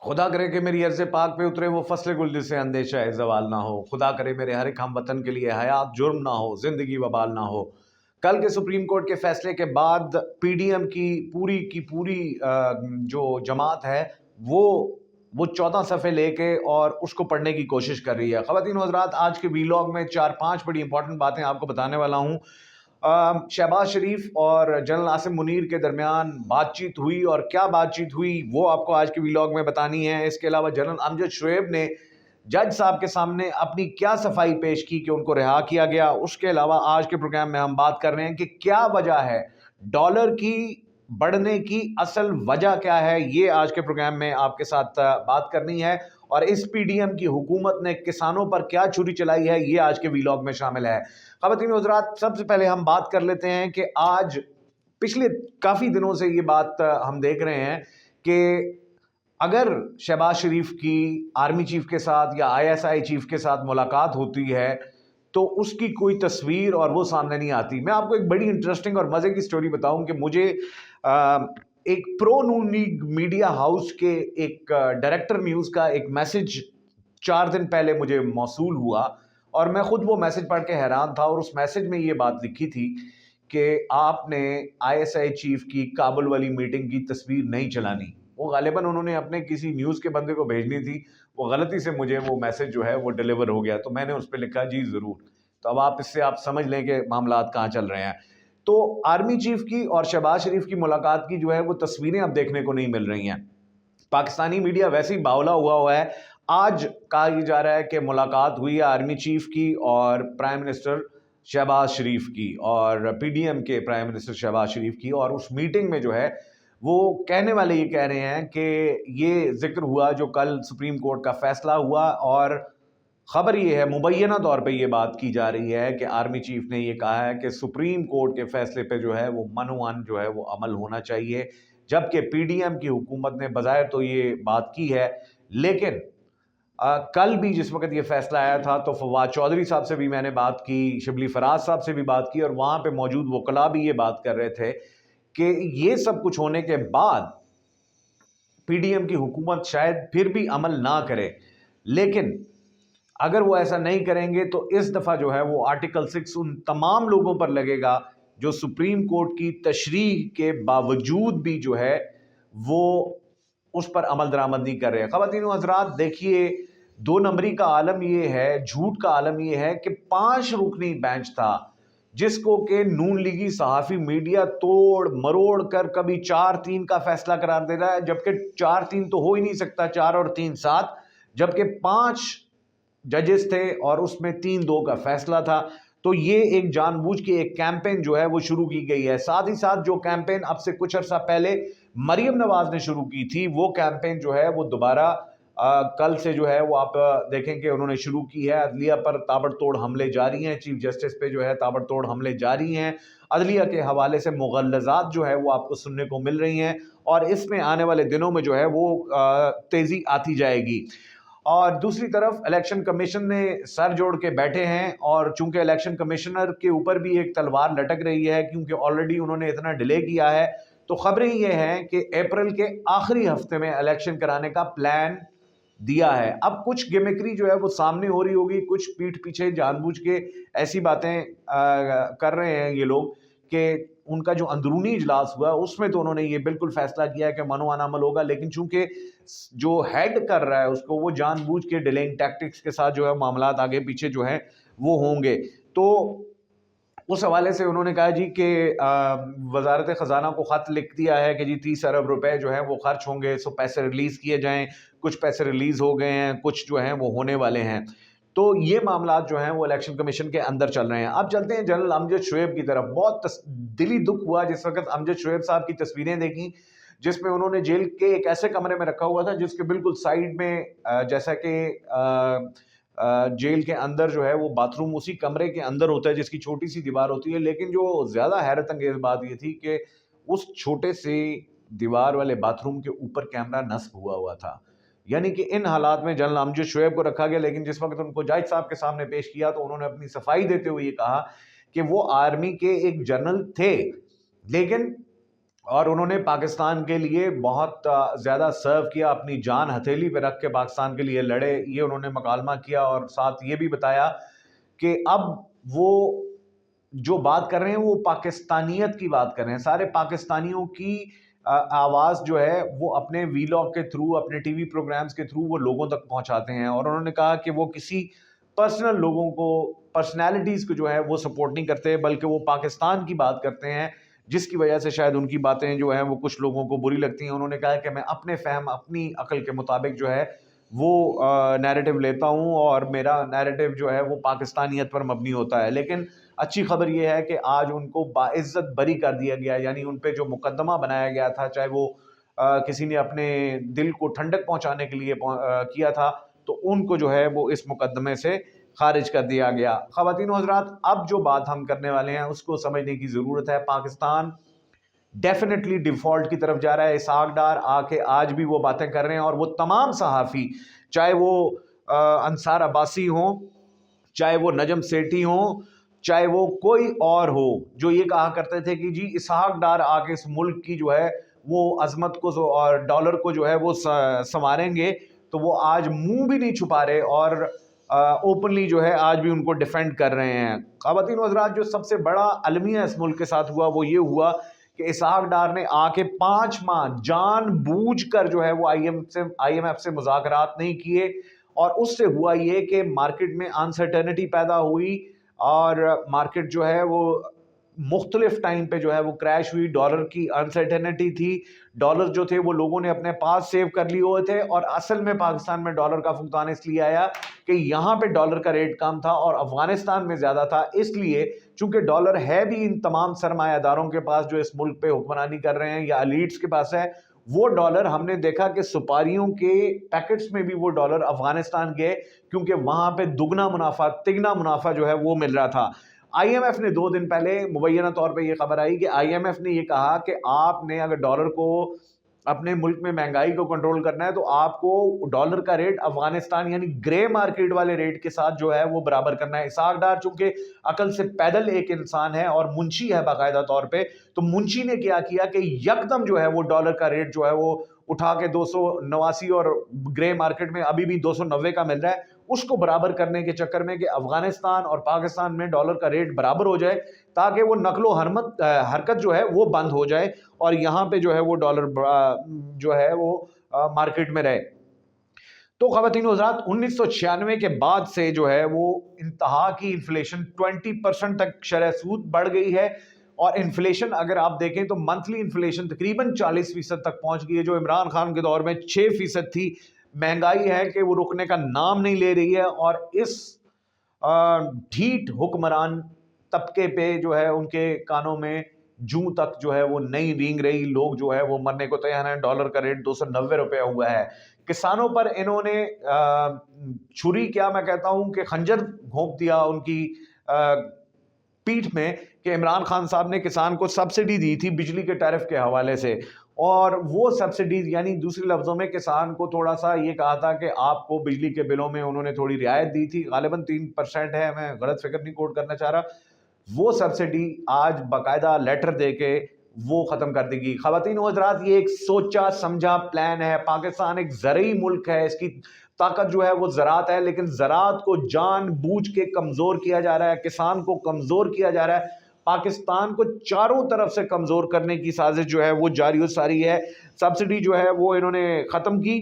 خدا کرے کہ میری عرض پاک پہ اترے وہ فصل گل جس سے اندیشہ ہے زوال نہ ہو. خدا کرے میرے ہر ایک ہم وطن کے لیے حیات جرم نہ ہو، زندگی وبال نہ ہو. کل کے سپریم کورٹ کے فیصلے کے بعد پی ڈی ایم کی پوری جو جماعت ہے وہ 14 صفحے لے کے اور اس کو پڑھنے کی کوشش کر رہی ہے. خواتین و حضرات، آج کے ویلاگ میں 4-5 بڑی امپورٹنٹ باتیں آپ کو بتانے والا ہوں. شہباز شریف اور جنرل عاصم منیر کے درمیان بات چیت ہوئی، اور کیا بات چیت ہوئی وہ آپ کو آج کے ویلاگ میں بتانی ہے. اس کے علاوہ جنرل امجد شعیب نے جج صاحب کے سامنے اپنی کیا صفائی پیش کی کہ ان کو رہا کیا گیا. اس کے علاوہ آج کے پروگرام میں ہم بات کر رہے ہیں کہ کیا وجہ ہے ڈالر کی بڑھنے کی، اصل وجہ کیا ہے. یہ آج کے پروگرام میں آپ کے ساتھ بات کرنی ہے. اور اس پی ڈی ایم کی حکومت نے کسانوں پر کیا چھری چلائی ہے، یہ آج کے ویلاگ میں شامل ہے. خواتین و حضرات، سب سے پہلے ہم بات کر لیتے ہیں کہ آج پچھلے کافی دنوں سے یہ بات ہم دیکھ رہے ہیں کہ اگر شہباز شریف کی آرمی چیف کے ساتھ یا آئی ایس آئی چیف کے ساتھ ملاقات ہوتی ہے تو اس کی کوئی تصویر اور وہ سامنے نہیں آتی. میں آپ کو ایک بڑی انٹرسٹنگ اور مزے کی سٹوری بتاؤں کہ مجھے ایک پرو نون لیگ میڈیا ہاؤس کے ایک ڈائریکٹر نیوز کا ایک میسج 4 دن پہلے مجھے موصول ہوا، اور میں خود وہ میسج پڑھ کے حیران تھا. اور اس میسج میں یہ بات لکھی تھی کہ آپ نے آئی ایس آئی چیف کی کابل والی میٹنگ کی تصویر نہیں چلانی. وہ غالباً انہوں نے اپنے کسی نیوز کے بندے کو بھیجنی تھی، وہ غلطی سے مجھے وہ میسج جو ہے وہ ڈیلیور ہو گیا، تو میں نے اس پہ لکھا جی ضرور. تو اب آپ اس سے آپ سمجھ لیں کہ معاملات کہاں چل رہے ہیں. تو آرمی چیف کی اور شہباز شریف کی ملاقات کی جو ہے وہ تصویریں اب دیکھنے کو نہیں مل رہی ہیں. پاکستانی میڈیا ویسے ہی باولا ہوا ہے. آج کہا یہ جا رہا ہے کہ ملاقات ہوئی ہے آرمی چیف کی اور پرائم منسٹر شہباز شریف کی، اور پی ڈی ایم کے پرائم منسٹر شہباز شریف کی. اور اس میٹنگ میں جو ہے وہ کہنے والے یہ کہہ رہے ہیں کہ یہ ذکر ہوا جو کل سپریم کورٹ کا فیصلہ ہوا، اور خبر یہ ہے، مبینہ طور پہ یہ بات کی جا رہی ہے کہ آرمی چیف نے یہ کہا ہے کہ سپریم کورٹ کے فیصلے پہ جو ہے وہ منوان جو ہے وہ عمل ہونا چاہیے. جبکہ پی ڈی ایم کی حکومت نے بظاہر تو یہ بات کی ہے، لیکن کل بھی جس وقت یہ فیصلہ آیا تھا تو فواد چودھری صاحب سے بھی میں نے بات کی، شبلی فراز صاحب سے بھی بات کی، اور وہاں پہ موجود وکلاء بھی یہ بات کر رہے تھے کہ یہ سب کچھ ہونے کے بعد پی ڈی ایم کی حکومت شاید پھر بھی عمل نہ کرے. لیکن اگر وہ ایسا نہیں کریں گے تو اس دفعہ جو ہے وہ آرٹیکل 6 ان تمام لوگوں پر لگے گا جو سپریم کورٹ کی تشریح کے باوجود بھی جو ہے وہ اس پر عمل درآمد نہیں کر رہے. خواتین و حضرات، دیکھیے 2 نمبری کا عالم یہ ہے، جھوٹ کا عالم یہ ہے کہ 5 رکنی بینچ تھا جس کو کہ نون لیگی صحافی میڈیا توڑ مروڑ کر کبھی 4-3 کا فیصلہ قرار دے رہا ہے، جبکہ 4-3 تو ہو ہی نہیں سکتا، 4 اور 3 7، جبکہ 5 ججز تھے اور اس میں 3-2 کا فیصلہ تھا. تو یہ ایک جان بوجھ کے ایک کیمپین جو ہے وہ شروع کی گئی ہے. ساتھ ہی ساتھ جو کیمپین اب سے کچھ عرصہ پہلے مریم نواز نے شروع کی تھی، وہ کیمپین جو ہے وہ دوبارہ کل سے جو ہے وہ آپ دیکھیں کہ انہوں نے شروع کی ہے. عدلیہ پر تابڑ توڑ حملے جاری ہیں، چیف جسٹس پہ جو ہے تابڑ توڑ حملے جاری ہیں، عدلیہ کے حوالے سے مغلظات جو ہے وہ آپ کو سننے کو مل رہی ہیں، اور اس میں آنے والے دنوں میں جو ہے وہ تیزی آتی جائے گی. اور دوسری طرف الیکشن کمیشن نے سر جوڑ کے بیٹھے ہیں، اور چونکہ الیکشن کمیشنر کے اوپر بھی ایک تلوار لٹک رہی ہے کیونکہ آلریڈی انہوں نے اتنا ڈیلے کیا ہے، تو خبریں یہ ہیں کہ اپریل کے آخری ہفتے میں الیکشن کرانے کا پلان دیا ہے. اب کچھ گیمکری جو ہے وہ سامنے ہو رہی ہوگی، کچھ پیٹھ پیچھے جان بوجھ کے ایسی باتیں کر رہے ہیں یہ لوگ کہ ان کا جو اندرونی اجلاس ہوا اس میں تو انہوں نے یہ بالکل فیصلہ کیا ہے کہ منوان عمل ہوگا، لیکن چونکہ جو ہیڈ کر رہا ہے اس کو وہ جان بوجھ کے ڈیلنگ ٹیکٹکس کے ساتھ جو ہے معاملات آگے پیچھے جو ہیں وہ ہوں گے. تو اس حوالے سے انہوں نے کہا جی کہ وزارت خزانہ کو خط لکھ دیا ہے کہ جی 30 ارب روپے جو ہیں وہ خرچ ہوں گے، سو پیسے ریلیز کیے جائیں. کچھ پیسے ریلیز ہو گئے ہیں، کچھ جو ہیں وہ ہونے والے ہیں. تو یہ معاملات جو ہیں وہ الیکشن کمیشن کے اندر چل رہے ہیں. اب چلتے ہیں جنرل امجد شعیب کی طرف. بہت دلی دکھ ہوا جس وقت امجد شعیب صاحب کی تصویریں دیکھیں جس میں انہوں نے جیل کے ایک ایسے کمرے میں رکھا ہوا تھا جس کے بالکل سائیڈ میں جیسا کہ جیل کے اندر جو ہے وہ باتھ روم اسی کمرے کے اندر ہوتا ہے جس کی چھوٹی سی دیوار ہوتی ہے. لیکن جو زیادہ حیرت انگیز بات یہ تھی کہ اس چھوٹے سے دیوار والے باتھ روم کے اوپر کیمرہ نصب ہوا تھا. یعنی کہ ان حالات میں جنرل امجد شعیب کو رکھا گیا، لیکن جس وقت ان کو جج صاحب کے سامنے پیش کیا تو انہوں نے اپنی صفائی دیتے ہوئے یہ کہا کہ وہ آرمی کے ایک جنرل تھے، لیکن اور انہوں نے پاکستان کے لیے بہت زیادہ سرو کیا، اپنی جان ہتھیلی پہ رکھ کے پاکستان کے لیے لڑے، یہ انہوں نے مکالمہ کیا، اور ساتھ یہ بھی بتایا کہ اب وہ جو بات کر رہے ہیں وہ پاکستانیت کی بات کر رہے ہیں، سارے پاکستانیوں کی آواز جو ہے وہ اپنے ویلاگ کے تھرو، اپنے ٹی وی پروگرامز کے تھرو وہ لوگوں تک پہنچاتے ہیں، اور انہوں نے کہا کہ وہ کسی پرسنل لوگوں کو، پرسنالٹیز کو جو ہے وہ سپورٹ نہیں کرتے، بلکہ وہ پاکستان کی بات کرتے ہیں، جس کی وجہ سے شاید ان کی باتیں جو ہیں وہ کچھ لوگوں کو بری لگتی ہیں۔ انہوں نے کہا کہ میں اپنے فہم، اپنی عقل کے مطابق جو ہے وہ نیریٹو لیتا ہوں، اور میرا نیریٹو جو ہے وہ پاکستانیت پر مبنی ہوتا ہے۔ لیکن اچھی خبر یہ ہے کہ آج ان کو باعزت بری کر دیا گیا، یعنی ان پہ جو مقدمہ بنایا گیا تھا، چاہے وہ کسی نے اپنے دل کو ٹھنڈک پہنچانے کے لیے کیا تھا، تو ان کو جو ہے وہ اس مقدمے سے خارج کر دیا گیا۔ خواتین و حضرات، اب جو بات ہم کرنے والے ہیں اس کو سمجھنے کی ضرورت ہے۔ پاکستان ڈیفینیٹلی ڈیفالٹ کی طرف جا رہا ہے۔ اسحاق ڈار آ کے آج بھی وہ باتیں کر رہے ہیں، اور وہ تمام صحافی، چاہے وہ انصار عباسی ہوں، چاہے وہ نجم سیٹھی ہوں، چاہے وہ کوئی اور ہو، جو یہ کہا کرتے تھے کہ جی اسحاق ڈار آ کے اس ملک کی جو ہے وہ عظمت کو اور ڈالر کو جو ہے وہ سنواریں گے، تو وہ آج منہ بھی نہیں چھپا رہے، اور اوپنلی جو ہے آج بھی ان کو ڈیفینڈ کر رہے ہیں۔ خواتین و حضرات، جو سب سے بڑا المیہ اس ملک کے ساتھ ہوا وہ یہ ہوا کہ اسحاق ڈار نے آ کے 5 ماہ جان بوجھ کر جو ہے وہ آئی ایم ایف سے مذاکرات نہیں کیے، اور اس سے ہوا یہ کہ مارکیٹ میں انسرٹینٹی پیدا ہوئی، اور مارکیٹ جو ہے وہ مختلف ٹائم پہ جو ہے وہ کریش ہوئی۔ ڈالر کی انسرٹینٹی تھی، ڈالر جو تھے وہ لوگوں نے اپنے پاس سیو کر لیے ہوئے تھے، اور اصل میں پاکستان میں ڈالر کا فقدان اس لیے آیا کہ یہاں پہ ڈالر کا ریٹ کم تھا اور افغانستان میں زیادہ تھا، اس لیے چونکہ ڈالر ہے بھی ان تمام سرمایہ داروں کے پاس جو اس ملک پہ حکمرانی کر رہے ہیں، یا ایلیٹس کے پاس ہے، وہ ڈالر ہم نے دیکھا کہ سپاریوں کے پیکٹس میں بھی وہ ڈالر افغانستان گئے، کیونکہ وہاں پہ دگنا منافع، تگنا منافع جو ہے وہ مل رہا تھا۔ آئی ایم ایف نے 2 دن پہلے مبینہ طور پہ یہ خبر آئی کہ آئی ایم ایف نے یہ کہا کہ آپ نے اگر ڈالر کو، اپنے ملک میں مہنگائی کو کنٹرول کرنا ہے، تو آپ کو ڈالر کا ریٹ افغانستان یعنی گرے مارکیٹ والے ریٹ کے ساتھ جو ہے وہ برابر کرنا ہے۔ اسحاق ڈار چونکہ عقل سے پیدل ایک انسان ہے اور منشی ہے باقاعدہ طور پہ، تو منشی نے کیا کہ یکدم جو ہے وہ ڈالر کا ریٹ جو ہے وہ اٹھا کے 289، اور گرے مارکیٹ میں ابھی بھی 290 کا مل رہا ہے، اس کو برابر کرنے کے چکر میں کہ افغانستان اور پاکستان میں ڈالر کا ریٹ برابر ہو جائے، تاکہ وہ نقل و حرکت جو ہے وہ بند ہو جائے، اور یہاں پہ جو ہے وہ ڈالر جو ہے وہ مارکیٹ میں رہے۔ تو خواتین و حضرات، 1996 کے بعد سے جو ہے وہ انتہا کی انفلیشن 20% تک شرح سود بڑھ گئی ہے، اور انفلیشن اگر آپ دیکھیں تو منتھلی انفلیشن تقریباً 40% تک پہنچ گئی ہے، جو عمران خان کے دور میں 6% تھی۔ مہنگائی ہے کہ وہ رکنے کا نام نہیں لے رہی ہے، اور اس ڈھیٹ حکمران طبقے پہ جو ہے ان کے کانوں میں جوں تک جو ہے وہ نہیں رینگ رہی، لوگ جو ہے وہ مرنے کو تیار ہیں۔ ڈالر کا ریٹ 290 روپے ہوا ہے۔ کسانوں پر انہوں نے چھری، کیا میں کہتا ہوں کہ خنجر گھونپ دیا ان کی پیٹھ میں، کہ عمران خان صاحب نے کسان کو سبسڈی دی تھی بجلی کے ٹیرف کے حوالے سے، اور وہ سبسڈیز یعنی دوسرے لفظوں میں کسان کو تھوڑا سا یہ کہا تھا کہ آپ کو بجلی کے بلوں میں انہوں نے تھوڑی رعایت دی تھی، غالباً 3% ہے، میں غلط فکر نہیں کوٹ کرنا چاہ رہا، وہ سبسڈی آج باقاعدہ لیٹر دے کے وہ ختم کر دی گئی۔ خواتین و حضرات، یہ ایک سوچا سمجھا پلان ہے۔ پاکستان ایک زرعی ملک ہے، اس کی طاقت جو ہے وہ زراعت ہے، لیکن زراعت کو جان بوجھ کے کمزور کیا جا رہا ہے، کسان کو کمزور کیا جا رہا ہے۔ پاکستان کو چاروں طرف سے کمزور کرنے کی سازش جو ہے وہ جاری و ساری ہے۔ سبسڈی جو ہے وہ انہوں نے ختم کی،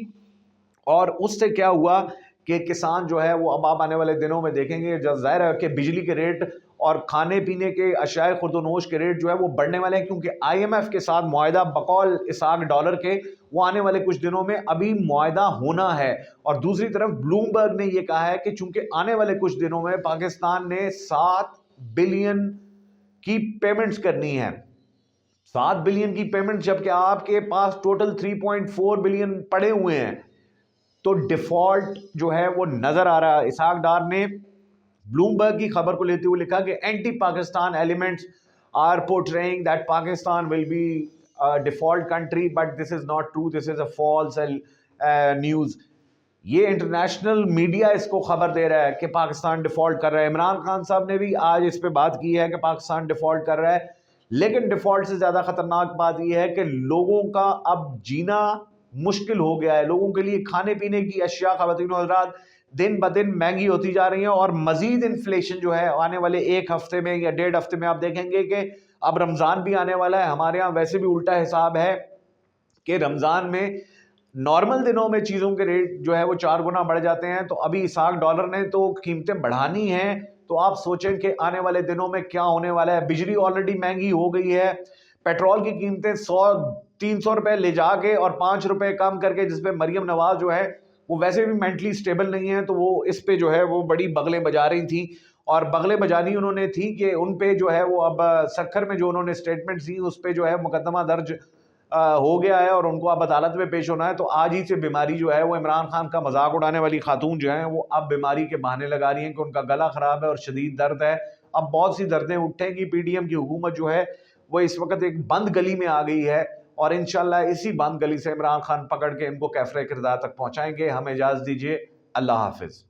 اور اس سے کیا ہوا کہ کسان جو ہے وہ اب آپ آنے والے دنوں میں دیکھیں گے، جب ظاہر ہے کہ بجلی کے ریٹ اور کھانے پینے کے اشیاء خورد و نوش کے ریٹ جو ہے وہ بڑھنے والے ہیں، کیونکہ آئی ایم ایف کے ساتھ معاہدہ بقول اسحاق ڈالر کے وہ آنے والے کچھ دنوں میں ابھی معاہدہ ہونا ہے۔ اور دوسری طرف بلومبرگ نے یہ کہا ہے کہ چونکہ آنے والے کچھ دنوں میں پاکستان نے 7 بلین کی پیمنٹس کرنی ہے، 7 بلین کی پیمنٹ، جبکہ آپ کے پاس ٹوٹل 3.4 بلین پڑے ہوئے ہیں، تو ڈیفالٹ جو ہے وہ نظر آ رہا ہے۔ اسحاق ڈار نے بلومبرگ کی خبر کو لیتے ہوئے لکھا کہ anti Pakistan elements are portraying that Pakistan will be a default country, but this is not true, this is a false news۔ یہ انٹرنیشنل میڈیا اس کو خبر دے رہا ہے کہ پاکستان ڈیفالٹ کر رہا ہے۔ عمران خان صاحب نے بھی آج اس پہ بات کی ہے کہ پاکستان ڈیفالٹ کر رہا ہے، لیکن ڈیفالٹ سے زیادہ خطرناک بات یہ ہے کہ لوگوں کا اب جینا مشکل ہو گیا ہے. لوگوں کے لیے کھانے پینے کی اشیاء خواتین و حضرات دن بدن مہنگی ہوتی جا رہی ہیں, اور مزید انفلیشن جو ہے آنے والے ایک ہفتے میں یا 1.5 ہفتے میں آپ دیکھیں گے کہ اب رمضان بھی آنے والا ہے. ہمارے ہاں ویسے بھی الٹا حساب ہے کہ رمضان میں نارمل دنوں میں چیزوں کے ریٹ جو ہے وہ 4 گنا بڑھ جاتے ہیں, تو ابھی اسحاق ڈالر نے تو قیمتیں بڑھانی ہیں. تو آپ سوچیں کہ آنے والے دنوں میں کیا ہونے والا ہے. بجلی آلریڈی مہنگی ہو گئی ہے, پیٹرول کی قیمتیں 100-300 روپے لے جا کے اور 5 روپے کم کر کے, جس پہ مریم نواز جو ہے وہ ویسے بھی مینٹلی سٹیبل نہیں ہے, تو وہ اس پہ جو ہے وہ بڑی بغلیں بجا رہی تھیں. اور بغلیں بجانی انہوں نے تھی کہ ان پہ جو ہے وہ اب سکھر میں جو انہوں نے سٹیٹمنٹ دی اس پہ جو ہے مقدمہ درج ہو گیا ہے اور ان کو اب عدالت میں پیش ہونا ہے. تو آج ہی سے بیماری جو ہے وہ عمران خان کا مذاق اڑانے والی خاتون جو ہیں وہ اب بیماری کے بہانے لگا رہی ہیں کہ ان کا گلا خراب ہے اور شدید درد ہے. اب بہت سی دردیں اٹھیں گی. پی ڈی ایم کی حکومت جو ہے وہ اس وقت ایک بند گلی میں آ گئی ہے, اور انشاءاللہ اسی بند گلی سے عمران خان پکڑ کے ان کو کیفر کردار تک پہنچائیں گے. ہمیں اجازت دیجیے, اللہ حافظ.